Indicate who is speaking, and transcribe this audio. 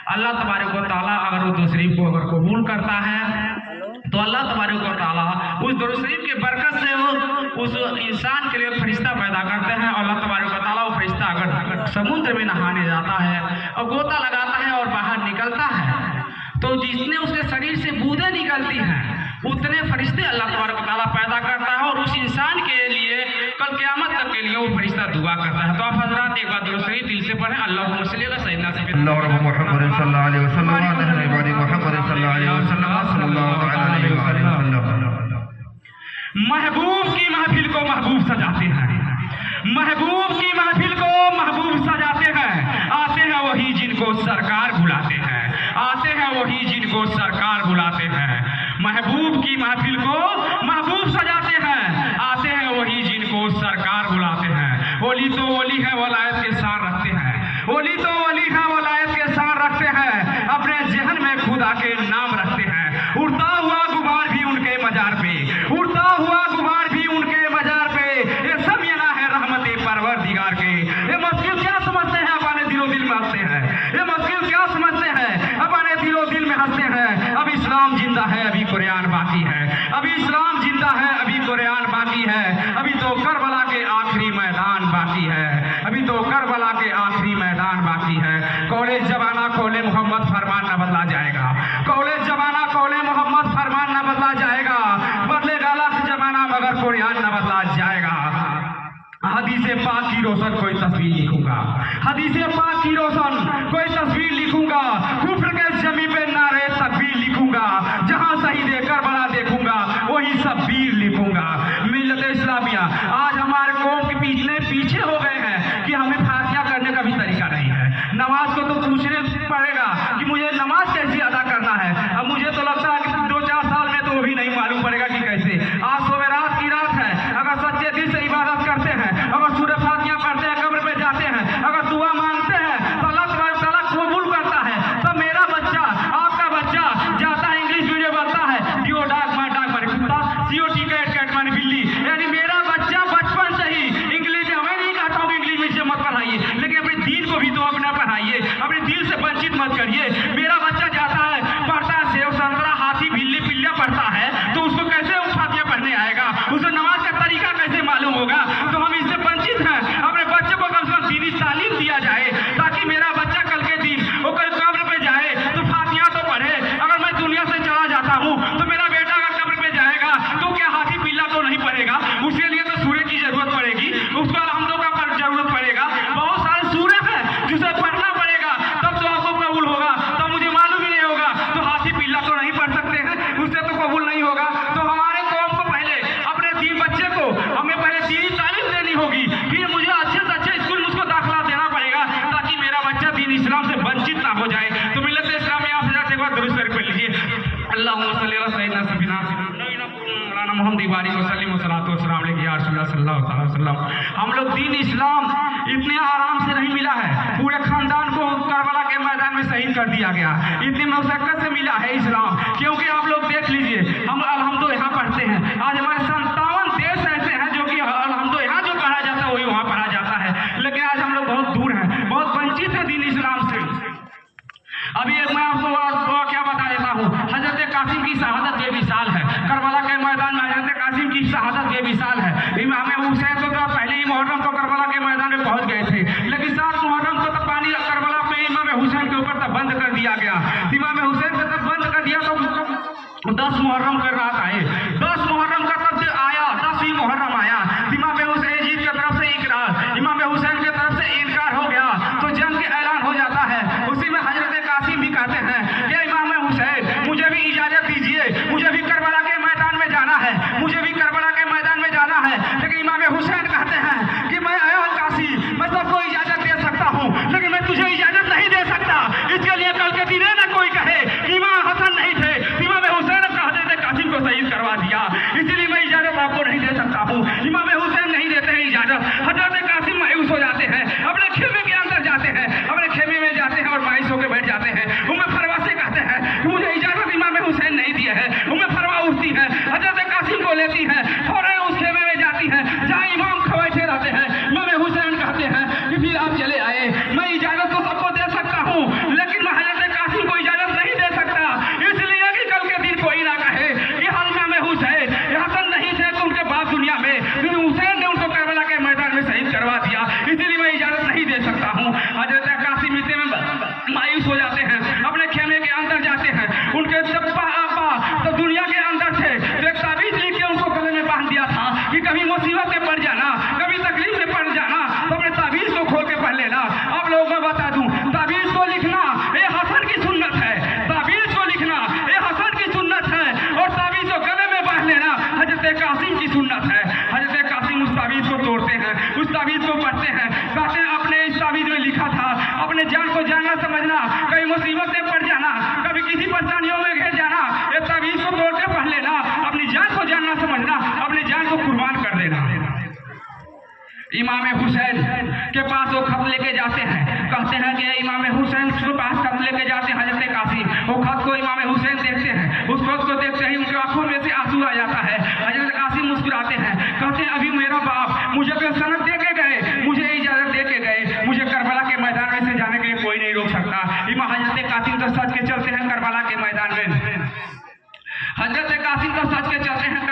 Speaker 1: अल्लाह तबारक व तआला अगर वो दुरूद शरीफ को अगर कबूल करता है तो अल्लाह तबारक व तआला उस दुरूद शरीफ के बरकत से वो उस इंसान के लिए फरिश्ता पैदा करते हैं। और अल्लाह तबारक व तआला वो फरिश्ता अगर समुद्र में नहाने जाता है और गोता लगाता है और बाहर निकलता है तो जितने उसके शरीर से बूंदें निकलती हैं उतने फरिश्ते अल्लाह तबारक व तआला पैदा करता है और उस इंसान के लिए कल क़यामत तक के लिए वो फरिश्ता दुआ करता है। तो आप हजरात एक बार दुरूद शरीफ दिल से पढ़ें। अल्लाहुम्मा सल्ली अला सय्यिदना
Speaker 2: मुहम्मद सल्लल्लाहु अलैहि वसल्लम
Speaker 1: महबूब की महफिल को महबूब सजाते हैं, महबूब की महफिल को महबूब सजाते हैं। आते हैं वही जिनको सरकार बुलाते हैं, आते हैं वही जिनको सरकार बुलाते हैं। महबूब की महफिल को महबूब सजाते हैं, आते हैं वही जिनको सरकार बुलाते हैं। ओली तो ओली है वलायत के साथ रखते हैं, ओली तो ओली है वलायत के साथ रखते हैं। अपने जहन में खुदा के नाम रखते हैं। उड़ता हुआ गुबार भी उनके मजार पे, उड़ता हुआ गुबार भी उनके मजार पे। ये सब ये ना है रहमत परवरदिगार के। ये मस्किल क्या समझते हैं अपने दिलो दिल में हंसते हैं, ये मस्किल क्या समझते हैं अपने दिलो दिल में हंसते हैं। अब इस्लाम जिंदा है अभी कुरान बाकी है, अभी इस्लाम जिंदा है अभी कुरान बाकी है। अभी तो करबला के आखिरी मैदान बाकी है, अभी तो करबला के आखिरी मैदान बाकी है। कॉलेज जमाना कौले मोहम्मद फरमान न बदला जाएगा, कॉलेज जमाना कौले मोहम्मद फरमान न बदला जाएगा। बदलेगा लाख जमाना मगर कुरान न बदला जाएगा। हदीसे पाक की रोशन कोई तस्वीर लिखूंगा, हदीसे पाक की रोशन कोई तस्वीर लिखूंगा। कुफ्र के जमी पे नारे तकबीर लिखूंगा। जहां शहीद करबला देखूंगा वही सब वीर लिखूंगा। मिल्लत इस्लामिया आज हमारे कौम के पीछे हो गए हैं कि हमें फातिहा करने का भी तरीका नहीं है। नमाज को तो पूछने पड़ेगा कि मुझे नमाज कैसे अदा करना है। अब मुझे तो लगता है कि 2-4 साल में तो वो भी नहीं मालूम पड़ेगा कि कैसे। आज सोमवार की रात है, अगर सच्चे दिल से इबादत करते हैं, अगर सूरह फातिहा पढ़ते हैं, कब्र पे जाते हैं, अगर दुआ मांगते हैं तो अल्लाह तबारक तआला कबूल करता है। तो मेरा बच्चा आपका बच्चा जाता है इंग्लिश मीडियम पढ़ता है, डीओ डाक माने कुत्ता, सीओटी कैट माने बिल्ली। यानी मेरा बच्चा बचपन से ही इंग्लिश में, मैं नहीं कहता हूँ इंग्लिश में से मत पढ़ाइए, लेकिन अपने दीन को भी तो अपना पढ़ाइए, अपने दिल से वंचित मत करिए। मेरा बच्चा जाता है पढ़ता है सेव संतरा हाथी बिल्ली पिल्ला पढ़ता है तो उसको कैसे फातिहा पढ़ने आएगा, उसे नमाज का तरीका कैसे मालूम होगा। तो हम इससे वंचित हैं। अपने बच्चे को कम से कम दीनी तालीम दिया जाए ताकि मेरा बच्चा कल के दिन वो कल कब्र पे जाए तो फातिहा तो पढ़े। अगर मैं दुनिया से चला जाता हूँ तो मेरा बेटा अगर कब्र पे जाएगा तो क्या हाथी पिल्ला तो नहीं पढ़ेगा, उसके लिए तो सूर्य की जरूरत पड़ेगी, उसको अलहम्दो का जरूरत पड़ेगा। बहुत सारे सूर्य हैं जिसे पढ़ना पड़ेगा तब तो आपको कबूल होगा। तब मुझे मालूम ही नहीं होगा तो हाथी पिल्ला तो नहीं पढ़ सकते हैं, उससे तो कबूल नहीं होगा। तो हमारे कौम को पहले अपने दीन बच्चे को हमें पहले दीनी तालीम देनी होगी, फिर मुझे अच्छे से अच्छे स्कूल में उसको दाखिला देना पड़ेगा ताकि मेरा बच्चा दीन इस्लाम से वंचित ना हो जाए। तो मिल्लत इस्लामी आप एक बार दुरूद शरीफ पढ़ लीजिए। अल्लाहुम्मा सल्ली अला सय्यिदना मौलाना मोहम्मद वाली वसल्लम वसलातु वस्सलाम अलैहि या रसूलल्लाह सल्लल्लाहु अलैहि वसल्लम। हम लोग दीन इस्लाम इतने आराम से नहीं मिला है। पूरे खानदान को करबला के मैदान में शहीद कर दिया गया, इतनी मशक्कत से मिला है इस्लाम। क्योंकि आप लोग देख लीजिए हम अलहम्दो यहाँ पढ़ते हैं, आज हमारे 57 देश ऐसे हैं जो कि अलहम्दो यहाँ जो पढ़ा जाता है वही वहाँ पढ़ा जाता है। लेकिन आज हम लोग बहुत दूर हैं, बहुत वंचित हैं दीन इस्लाम से। अभी मैं आपको क्या बता देता हूँ, हजरत कासिम की शहादत बेमिसाल है। करबला के मैदान में हजरत कासिम की शहादत बेमिसाल है। इमाम हुसैन तो पहले ही मुहर्रम को करबला के मैदान में पहुंच गए थे, लेकिन 7 मुहर्रम को तब पानी करबला में इमाम हुसैन के ऊपर तब बंद कर दिया गया। इमाम हुसैन को तब बंद कर दिया तो 10 मुहर्रम कर रहा था। 10 मुहर्रम का तब आया, 10वीं मुहर्रम आया, इमाम हुसैन जी की तरफ से इकरार, इमाम हुसैन की तरफ से इनकार हो गया तो जंग के ऐलान हो जाता है। उसी में हजरत कासिम भी कहते हैं कि इमाम हुसैन मुझे भी इजाजत दीजिए, मुझे भी करबला के मैदान में जाना है, मुझे भी करबला के मैदान में जाना है। लेकिन इमाम हुसैन कहते हैं कि मैं आया हूँ काशी, मैं सबको इजाजत दे सकता हूँ लेकिन मैं तुझे इजाजत नहीं दे सकता। इसके लिए कल के दिन न कोई कहे इमाम हसन नहीं थे, इमाम हुसैन हजरत कासिम को शहीद करवा दिया, इसलिए मैं इजाजत आपको नहीं दे सकता हूँ। इमाम हुसैन नहीं देते हैं इजाजत। हजरत कासिम मायूस हो जाते हैं, अपने खेमे के अंदर जाते हैं, अपने खेमे में जाते हैं और मायूस होकर बैठ जाते हैं। उम्मे फरवा से कहते हैं कि मुझे इजाजत इमाम हुसैन नहीं दिए है। उम्मे फरवा उठती है, हजरत कासिम को लेती है, फौरन उस खेमे में जाती है जहाँ इमाम बैठे रहते हैं। इमाम हुसैन कहते हैं कि फिर आप चले आए, मैं इजाजत तो सबको दे सकता हूँ लेकिन मैं हजरत ये हसन की सुन्नत है, ताबीज को लिखना ये हसन की सुन्नत है, और ताबीज को गले में बांध लेना हजरत कासिम की सुन्नत है। हजरत कासिम उस ताबीज को तोड़ते हैं, उस ताबीज को पढ़ते हैं, कहते हैं अपने इस ताबीज में लिखा था अपने जान को जानना समझना, कभी मुसीबत में पड़ जाना, कभी किसी परेशानियों में घिर जाना, ये ताबीज को तोड़ के पढ़ लेना, अपनी जान को जानना समझना, अपनी जान को कुर्बान कर देना। इमाम हुसैन के पास वो खत लेके जाते हैं, कहते हैं कि इमाम हुसैन के पास खत लेके जाते हैं हजरत कासिम। वो खत को इमाम हुसैन देखते हैं, उस खत को देखते ही उनकी आंखों में से आंसू आ जाता है। हजरत कासिम मुस्कुराते हैं, कहते हैं अभी मेरा बाप मुझे तो सनद दे के गए, मुझे इजाजत दे के गए, मुझे करबला के मैदान में से जाने के लिए कोई नहीं रोक सकता। इमाम हजरत कासिम तो सच के चलते हैं करबला के मैदान में, हजरत कासिम तो सच के चलते हैं